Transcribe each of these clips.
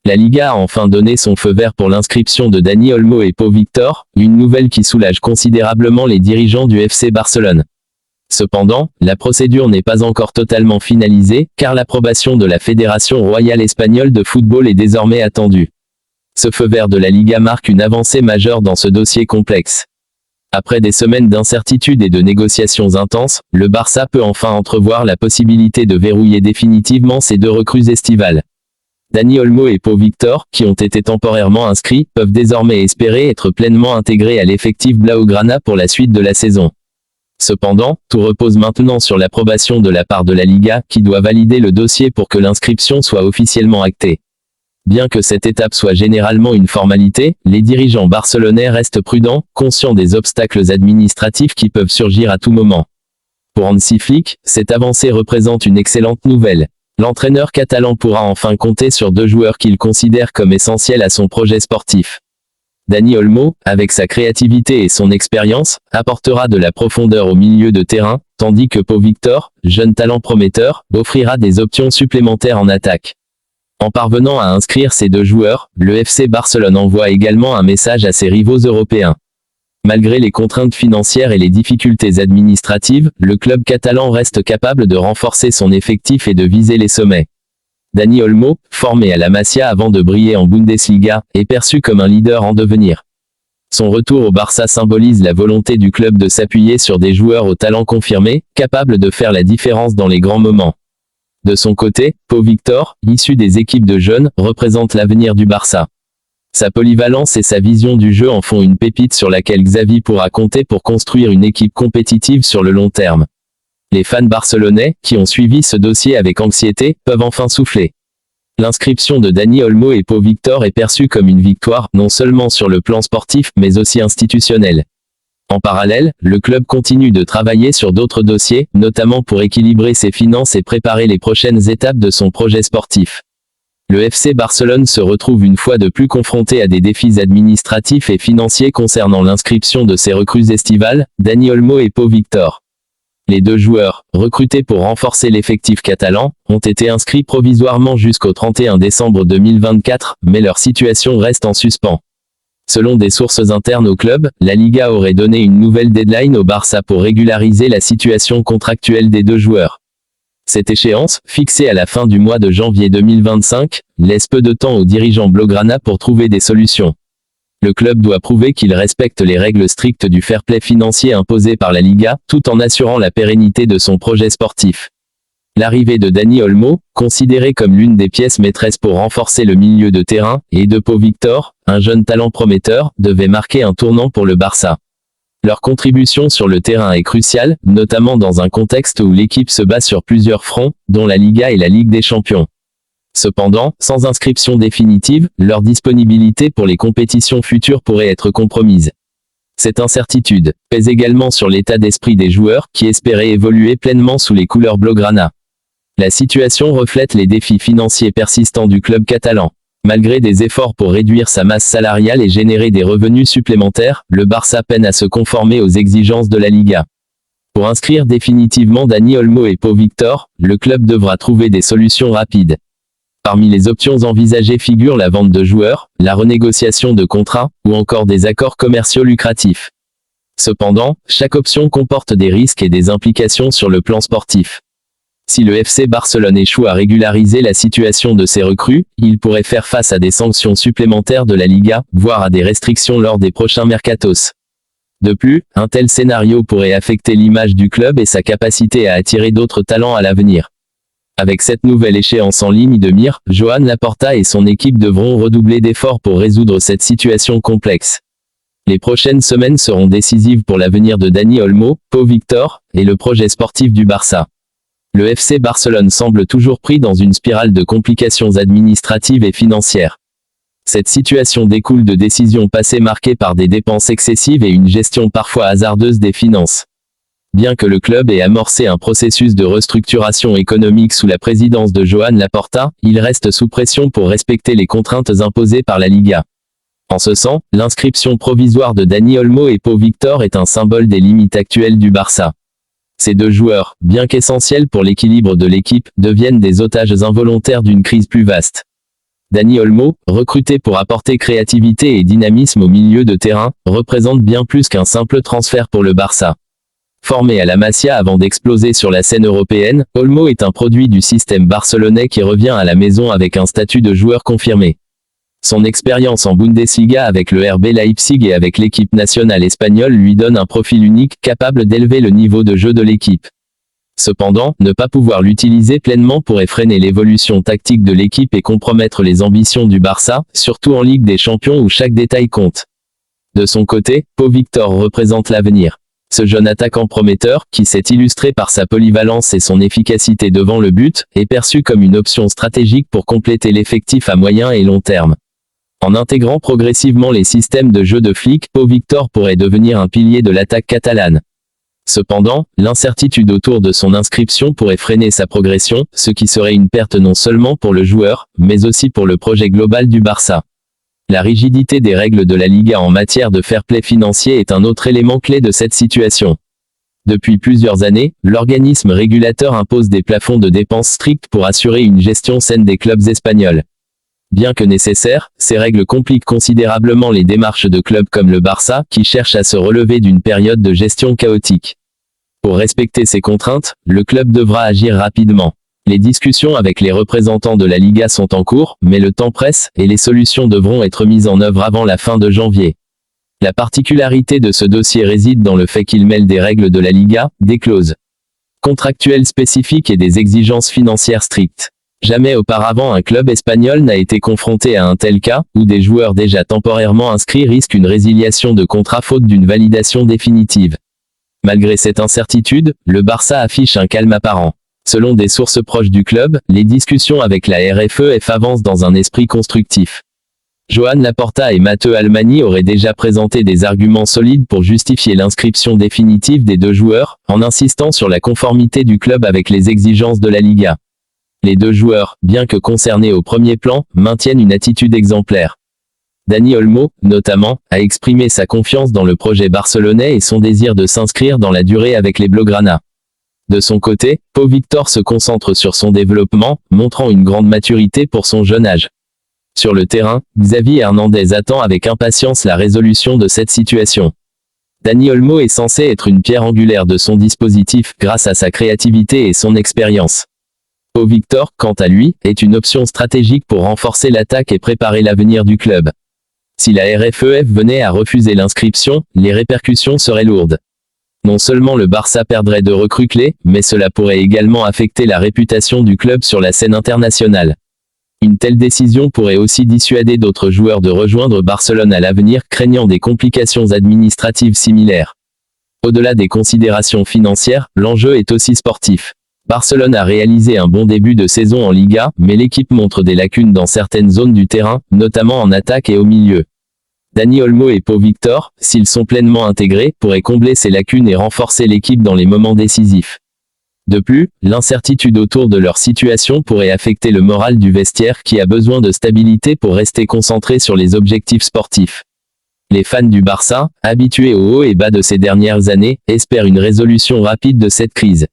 La Liga a enfin donné son feu vert pour l'inscription de Dani Olmo et Pau Victor, une nouvelle qui soulage considérablement les dirigeants du FC Barcelone. Cependant, la procédure n'est pas encore totalement finalisée, car l'approbation de la Fédération royale espagnole de football est désormais attendue. Ce feu vert de la Liga marque une avancée majeure dans ce dossier complexe. Après des semaines d'incertitude et de négociations intenses, le Barça peut enfin entrevoir la possibilité de verrouiller définitivement ces deux recrues estivales. Dani Olmo et Pau Victor, qui ont été temporairement inscrits, peuvent désormais espérer être pleinement intégrés à l'effectif blaugrana pour la suite de la saison. Cependant, tout repose maintenant sur l'approbation de la part de la Liga, qui doit valider le dossier pour que l'inscription soit officiellement actée. Bien que cette étape soit généralement une formalité, les dirigeants barcelonais restent prudents, conscients des obstacles administratifs qui peuvent surgir à tout moment. Pour Hansi Flick, cette avancée représente une excellente nouvelle. L'entraîneur catalan pourra enfin compter sur deux joueurs qu'il considère comme essentiels à son projet sportif. Dani Olmo, avec sa créativité et son expérience, apportera de la profondeur au milieu de terrain, tandis que Pau Victor, jeune talent prometteur, offrira des options supplémentaires en attaque. En parvenant à inscrire ces deux joueurs, le FC Barcelone envoie également un message à ses rivaux européens. Malgré les contraintes financières et les difficultés administratives, le club catalan reste capable de renforcer son effectif et de viser les sommets. Dani Olmo, formé à la Masia avant de briller en Bundesliga, est perçu comme un leader en devenir. Son retour au Barça symbolise la volonté du club de s'appuyer sur des joueurs au talent confirmé, capables de faire la différence dans les grands moments. De son côté, Pau Victor, issu des équipes de jeunes, représente l'avenir du Barça. Sa polyvalence et sa vision du jeu en font une pépite sur laquelle Xavi pourra compter pour construire une équipe compétitive sur le long terme. Les fans barcelonais, qui ont suivi ce dossier avec anxiété, peuvent enfin souffler. L'inscription de Dani Olmo et Pau Victor est perçue comme une victoire, non seulement sur le plan sportif, mais aussi institutionnel. En parallèle, le club continue de travailler sur d'autres dossiers, notamment pour équilibrer ses finances et préparer les prochaines étapes de son projet sportif. Le FC Barcelone se retrouve une fois de plus confronté à des défis administratifs et financiers concernant l'inscription de ses recrues estivales, Dani Olmo et Pau Victor. Les deux joueurs, recrutés pour renforcer l'effectif catalan, ont été inscrits provisoirement jusqu'au 31 décembre 2024, mais leur situation reste en suspens. Selon des sources internes au club, la Liga aurait donné une nouvelle deadline au Barça pour régulariser la situation contractuelle des deux joueurs. Cette échéance, fixée à la fin du mois de janvier 2025, laisse peu de temps aux dirigeants blaugrana pour trouver des solutions. Le club doit prouver qu'il respecte les règles strictes du fair play financier imposées par la Liga, tout en assurant la pérennité de son projet sportif. L'arrivée de Dani Olmo, considéré comme l'une des pièces maîtresses pour renforcer le milieu de terrain, et de Pau Victor, un jeune talent prometteur, devait marquer un tournant pour le Barça. Leur contribution sur le terrain est cruciale, notamment dans un contexte où l'équipe se bat sur plusieurs fronts, dont la Liga et la Ligue des Champions. Cependant, sans inscription définitive, leur disponibilité pour les compétitions futures pourrait être compromise. Cette incertitude pèse également sur l'état d'esprit des joueurs, qui espéraient évoluer pleinement sous les couleurs blaugrana. La situation reflète les défis financiers persistants du club catalan. Malgré des efforts pour réduire sa masse salariale et générer des revenus supplémentaires, le Barça peine à se conformer aux exigences de la Liga. Pour inscrire définitivement Dani Olmo et Pau Victor, le club devra trouver des solutions rapides. Parmi les options envisagées figurent la vente de joueurs, la renégociation de contrats, ou encore des accords commerciaux lucratifs. Cependant, chaque option comporte des risques et des implications sur le plan sportif. Si le FC Barcelone échoue à régulariser la situation de ses recrues, il pourrait faire face à des sanctions supplémentaires de la Liga, voire à des restrictions lors des prochains mercatos. De plus, un tel scénario pourrait affecter l'image du club et sa capacité à attirer d'autres talents à l'avenir. Avec cette nouvelle échéance en ligne de mire, Joan Laporta et son équipe devront redoubler d'efforts pour résoudre cette situation complexe. Les prochaines semaines seront décisives pour l'avenir de Dani Olmo, Pau Victor, et le projet sportif du Barça. Le FC Barcelone semble toujours pris dans une spirale de complications administratives et financières. Cette situation découle de décisions passées marquées par des dépenses excessives et une gestion parfois hasardeuse des finances. Bien que le club ait amorcé un processus de restructuration économique sous la présidence de Joan Laporta, il reste sous pression pour respecter les contraintes imposées par la Liga. En ce sens, l'inscription provisoire de Dani Olmo et Pau Victor est un symbole des limites actuelles du Barça. Ces deux joueurs, bien qu'essentiels pour l'équilibre de l'équipe, deviennent des otages involontaires d'une crise plus vaste. Dani Olmo, recruté pour apporter créativité et dynamisme au milieu de terrain, représente bien plus qu'un simple transfert pour le Barça. Formé à la Masia avant d'exploser sur la scène européenne, Olmo est un produit du système barcelonais qui revient à la maison avec un statut de joueur confirmé. Son expérience en Bundesliga avec le RB Leipzig et avec l'équipe nationale espagnole lui donne un profil unique, capable d'élever le niveau de jeu de l'équipe. Cependant, ne pas pouvoir l'utiliser pleinement pourrait freiner l'évolution tactique de l'équipe et compromettre les ambitions du Barça, surtout en Ligue des Champions où chaque détail compte. De son côté, Pau Victor représente l'avenir. Ce jeune attaquant prometteur, qui s'est illustré par sa polyvalence et son efficacité devant le but, est perçu comme une option stratégique pour compléter l'effectif à moyen et long terme. En intégrant progressivement les systèmes de jeu de Flick, Pau Victor pourrait devenir un pilier de l'attaque catalane. Cependant, l'incertitude autour de son inscription pourrait freiner sa progression, ce qui serait une perte non seulement pour le joueur, mais aussi pour le projet global du Barça. La rigidité des règles de la Liga en matière de fair play financier est un autre élément clé de cette situation. Depuis plusieurs années, l'organisme régulateur impose des plafonds de dépenses stricts pour assurer une gestion saine des clubs espagnols. Bien que nécessaires, ces règles compliquent considérablement les démarches de clubs comme le Barça, qui cherchent à se relever d'une période de gestion chaotique. Pour respecter ces contraintes, le club devra agir rapidement. Les discussions avec les représentants de la Liga sont en cours, mais le temps presse, et les solutions devront être mises en œuvre avant la fin de janvier. La particularité de ce dossier réside dans le fait qu'il mêle des règles de la Liga, des clauses contractuelles spécifiques et des exigences financières strictes. Jamais auparavant un club espagnol n'a été confronté à un tel cas, où des joueurs déjà temporairement inscrits risquent une résiliation de contrat faute d'une validation définitive. Malgré cette incertitude, le Barça affiche un calme apparent. Selon des sources proches du club, les discussions avec la RFEF avancent dans un esprit constructif. Joan Laporta et Matteo Almani auraient déjà présenté des arguments solides pour justifier l'inscription définitive des deux joueurs, en insistant sur la conformité du club avec les exigences de la Liga. Les deux joueurs, bien que concernés au premier plan, maintiennent une attitude exemplaire. Dani Olmo, notamment, a exprimé sa confiance dans le projet barcelonais et son désir de s'inscrire dans la durée avec les Blaugrana. De son côté, Pau Victor se concentre sur son développement, montrant une grande maturité pour son jeune âge. Sur le terrain, Xavi Hernandez attend avec impatience la résolution de cette situation. Dani Olmo est censé être une pierre angulaire de son dispositif, grâce à sa créativité et son expérience. Pau Victor, quant à lui, est une option stratégique pour renforcer l'attaque et préparer l'avenir du club. Si la RFEF venait à refuser l'inscription, les répercussions seraient lourdes. Non seulement le Barça perdrait de recrues clés, mais cela pourrait également affecter la réputation du club sur la scène internationale. Une telle décision pourrait aussi dissuader d'autres joueurs de rejoindre Barcelone à l'avenir, craignant des complications administratives similaires. Au-delà des considérations financières, l'enjeu est aussi sportif. Barcelone a réalisé un bon début de saison en Liga, mais l'équipe montre des lacunes dans certaines zones du terrain, notamment en attaque et au milieu. Dani Olmo et Pau Victor, s'ils sont pleinement intégrés, pourraient combler ces lacunes et renforcer l'équipe dans les moments décisifs. De plus, l'incertitude autour de leur situation pourrait affecter le moral du vestiaire qui a besoin de stabilité pour rester concentré sur les objectifs sportifs. Les fans du Barça, habitués aux hauts et bas de ces dernières années, espèrent une résolution rapide de cette crise.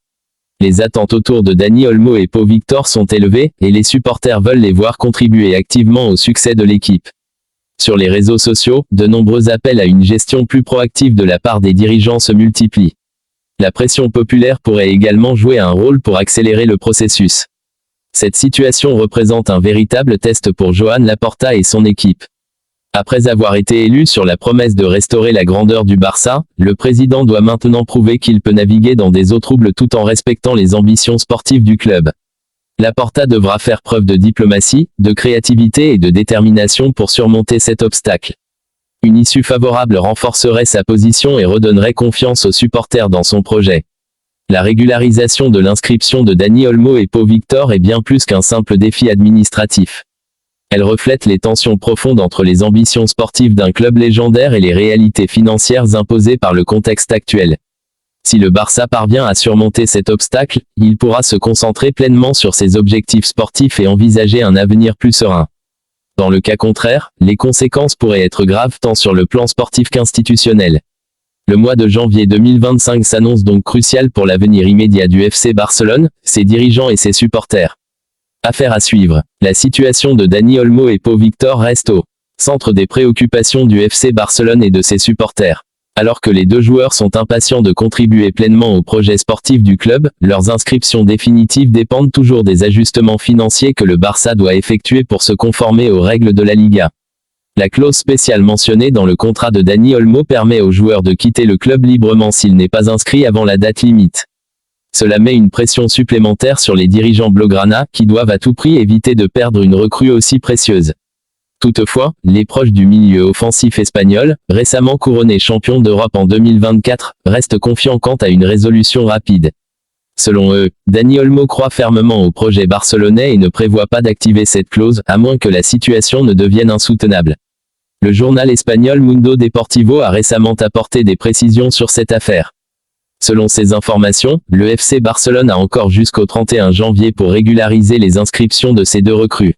Les attentes autour de Dani Olmo et Pau Victor sont élevées, et les supporters veulent les voir contribuer activement au succès de l'équipe. Sur les réseaux sociaux, de nombreux appels à une gestion plus proactive de la part des dirigeants se multiplient. La pression populaire pourrait également jouer un rôle pour accélérer le processus. Cette situation représente un véritable test pour Joan Laporta et son équipe. Après avoir été élu sur la promesse de restaurer la grandeur du Barça, le président doit maintenant prouver qu'il peut naviguer dans des eaux troubles tout en respectant les ambitions sportives du club. Laporta devra faire preuve de diplomatie, de créativité et de détermination pour surmonter cet obstacle. Une issue favorable renforcerait sa position et redonnerait confiance aux supporters dans son projet. La régularisation de l'inscription de Dani Olmo et Pau Victor est bien plus qu'un simple défi administratif. Elle reflète les tensions profondes entre les ambitions sportives d'un club légendaire et les réalités financières imposées par le contexte actuel. Si le Barça parvient à surmonter cet obstacle, il pourra se concentrer pleinement sur ses objectifs sportifs et envisager un avenir plus serein. Dans le cas contraire, les conséquences pourraient être graves tant sur le plan sportif qu'institutionnel. Le mois de janvier 2025 s'annonce donc crucial pour l'avenir immédiat du FC Barcelone, ses dirigeants et ses supporters. Affaire à suivre. La situation de Dani Olmo et Pau Victor reste au centre des préoccupations du FC Barcelone et de ses supporters. Alors que les deux joueurs sont impatients de contribuer pleinement au projet sportif du club, leurs inscriptions définitives dépendent toujours des ajustements financiers que le Barça doit effectuer pour se conformer aux règles de la Liga. La clause spéciale mentionnée dans le contrat de Dani Olmo permet au joueur de quitter le club librement s'il n'est pas inscrit avant la date limite. Cela met une pression supplémentaire sur les dirigeants blaugrana, qui doivent à tout prix éviter de perdre une recrue aussi précieuse. Toutefois, les proches du milieu offensif espagnol, récemment couronné champion d'Europe en 2024, restent confiants quant à une résolution rapide. Selon eux, Dani Olmo croit fermement au projet barcelonais et ne prévoit pas d'activer cette clause, à moins que la situation ne devienne insoutenable. Le journal espagnol Mundo Deportivo a récemment apporté des précisions sur cette affaire. Selon ces informations, le FC Barcelone a encore jusqu'au 31 janvier pour régulariser les inscriptions de ces deux recrues.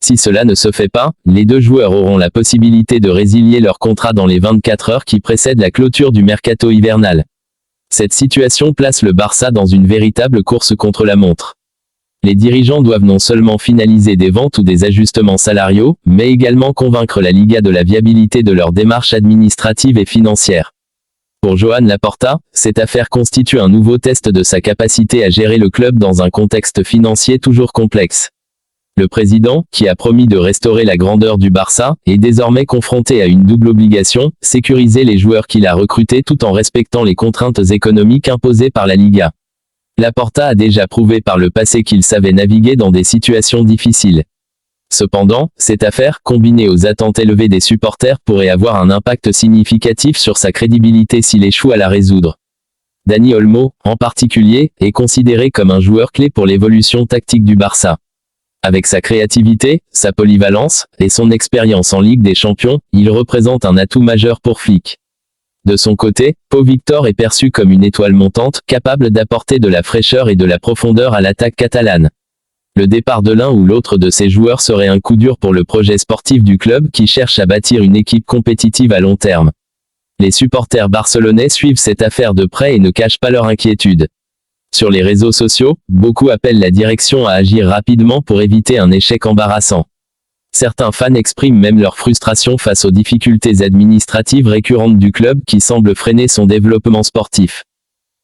Si cela ne se fait pas, les deux joueurs auront la possibilité de résilier leur contrat dans les 24 heures qui précèdent la clôture du mercato hivernal. Cette situation place le Barça dans une véritable course contre la montre. Les dirigeants doivent non seulement finaliser des ventes ou des ajustements salariaux, mais également convaincre la Liga de la viabilité de leur démarche administrative et financière. Pour Joan Laporta, cette affaire constitue un nouveau test de sa capacité à gérer le club dans un contexte financier toujours complexe. Le président, qui a promis de restaurer la grandeur du Barça, est désormais confronté à une double obligation, sécuriser les joueurs qu'il a recrutés tout en respectant les contraintes économiques imposées par la Liga. Laporta a déjà prouvé par le passé qu'il savait naviguer dans des situations difficiles. Cependant, cette affaire, combinée aux attentes élevées des supporters, pourrait avoir un impact significatif sur sa crédibilité s'il échoue à la résoudre. Dani Olmo, en particulier, est considéré comme un joueur clé pour l'évolution tactique du Barça. Avec sa créativité, sa polyvalence, et son expérience en Ligue des Champions, il représente un atout majeur pour Flick. De son côté, Pau Victor est perçu comme une étoile montante, capable d'apporter de la fraîcheur et de la profondeur à l'attaque catalane. Le départ de l'un ou l'autre de ces joueurs serait un coup dur pour le projet sportif du club qui cherche à bâtir une équipe compétitive à long terme. Les supporters barcelonais suivent cette affaire de près et ne cachent pas leur inquiétude. Sur les réseaux sociaux, beaucoup appellent la direction à agir rapidement pour éviter un échec embarrassant. Certains fans expriment même leur frustration face aux difficultés administratives récurrentes du club qui semblent freiner son développement sportif.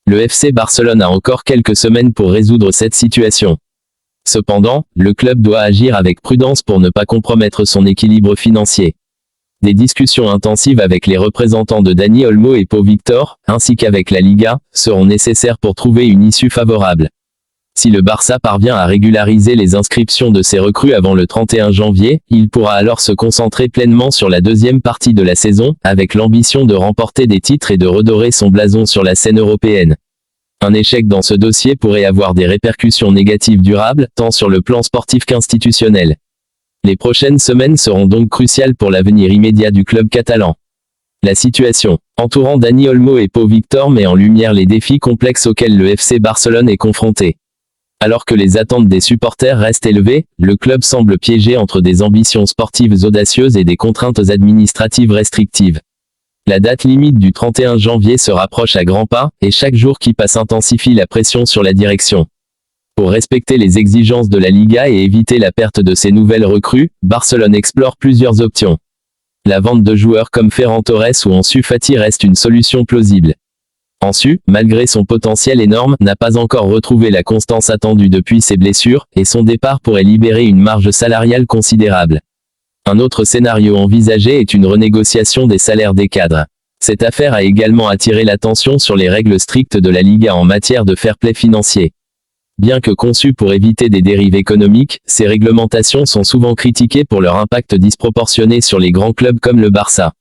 Le FC Barcelone a encore quelques semaines pour résoudre cette situation. Cependant, le club doit agir avec prudence pour ne pas compromettre son équilibre financier. Des discussions intensives avec les représentants de Dani Olmo et Pau Victor, ainsi qu'avec la Liga, seront nécessaires pour trouver une issue favorable. Si le Barça parvient à régulariser les inscriptions de ses recrues avant le 31 janvier, il pourra alors se concentrer pleinement sur la deuxième partie de la saison, avec l'ambition de remporter des titres et de redorer son blason sur la scène européenne. Un échec dans ce dossier pourrait avoir des répercussions négatives durables, tant sur le plan sportif qu'institutionnel. Les prochaines semaines seront donc cruciales pour l'avenir immédiat du club catalan. La situation entourant Dani Olmo et Pau Victor met en lumière les défis complexes auxquels le FC Barcelone est confronté. Alors que les attentes des supporters restent élevées, le club semble piégé entre des ambitions sportives audacieuses et des contraintes administratives restrictives. La date limite du 31 janvier se rapproche à grands pas, et chaque jour qui passe intensifie la pression sur la direction. Pour respecter les exigences de la Liga et éviter la perte de ses nouvelles recrues, Barcelone explore plusieurs options. La vente de joueurs comme Ferran Torres ou Ansu Fati reste une solution plausible. Ansu, malgré son potentiel énorme, n'a pas encore retrouvé la constance attendue depuis ses blessures, et son départ pourrait libérer une marge salariale considérable. Un autre scénario envisagé est une renégociation des salaires des cadres. Cette affaire a également attiré l'attention sur les règles strictes de la Liga en matière de fair play financier. Bien que conçues pour éviter des dérives économiques, ces réglementations sont souvent critiquées pour leur impact disproportionné sur les grands clubs comme le Barça.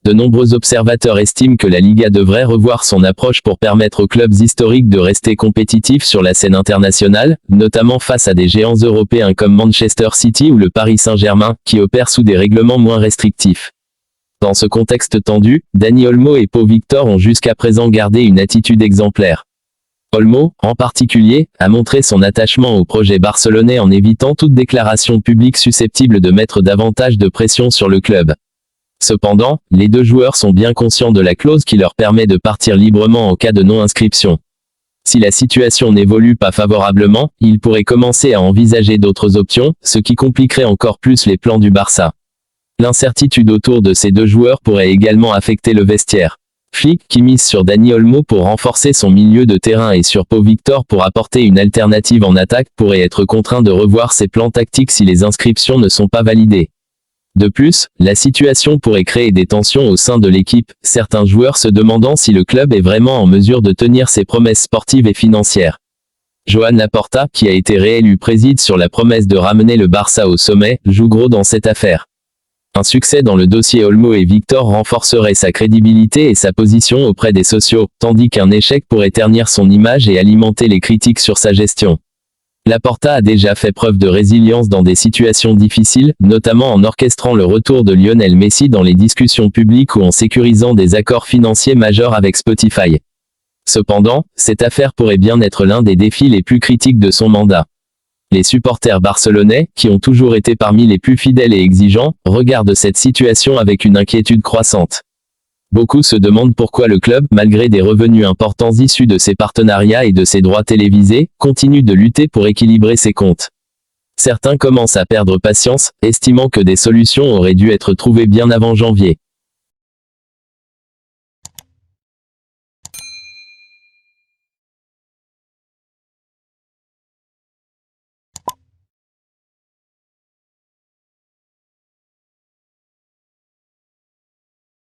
De nombreux observateurs estiment que la Liga devrait revoir son approche pour permettre aux clubs historiques de rester compétitifs sur la scène internationale, notamment face à des géants européens comme Manchester City ou le Paris Saint-Germain, qui opèrent sous des règlements moins restrictifs. Dans ce contexte tendu, Dani Olmo et Pau Victor ont jusqu'à présent gardé une attitude exemplaire. Olmo, en particulier, a montré son attachement au projet barcelonais en évitant toute déclaration publique susceptible de mettre davantage de pression sur le club. Cependant, les deux joueurs sont bien conscients de la clause qui leur permet de partir librement en cas de non-inscription. Si la situation n'évolue pas favorablement, il pourrait commencer à envisager d'autres options, ce qui compliquerait encore plus les plans du Barça. L'incertitude autour de ces deux joueurs pourrait également affecter le vestiaire. Flick, qui mise sur Dani Olmo pour renforcer son milieu de terrain et sur Pau Victor pour apporter une alternative en attaque, pourrait être contraint de revoir ses plans tactiques si les inscriptions ne sont pas validées. De plus, la situation pourrait créer des tensions au sein de l'équipe, certains joueurs se demandant si le club est vraiment en mesure de tenir ses promesses sportives et financières. Joan Laporta, qui a été réélu président sur la promesse de ramener le Barça au sommet, joue gros dans cette affaire. Un succès dans le dossier Olmo et Victor renforcerait sa crédibilité et sa position auprès des sociaux, tandis qu'un échec pourrait ternir son image et alimenter les critiques sur sa gestion. Laporta a déjà fait preuve de résilience dans des situations difficiles, notamment en orchestrant le retour de Lionel Messi dans les discussions publiques ou en sécurisant des accords financiers majeurs avec Spotify. Cependant, cette affaire pourrait bien être l'un des défis les plus critiques de son mandat. Les supporters barcelonais, qui ont toujours été parmi les plus fidèles et exigeants, regardent cette situation avec une inquiétude croissante. Beaucoup se demandent pourquoi le club, malgré des revenus importants issus de ses partenariats et de ses droits télévisés, continue de lutter pour équilibrer ses comptes. Certains commencent à perdre patience, estimant que des solutions auraient dû être trouvées bien avant janvier.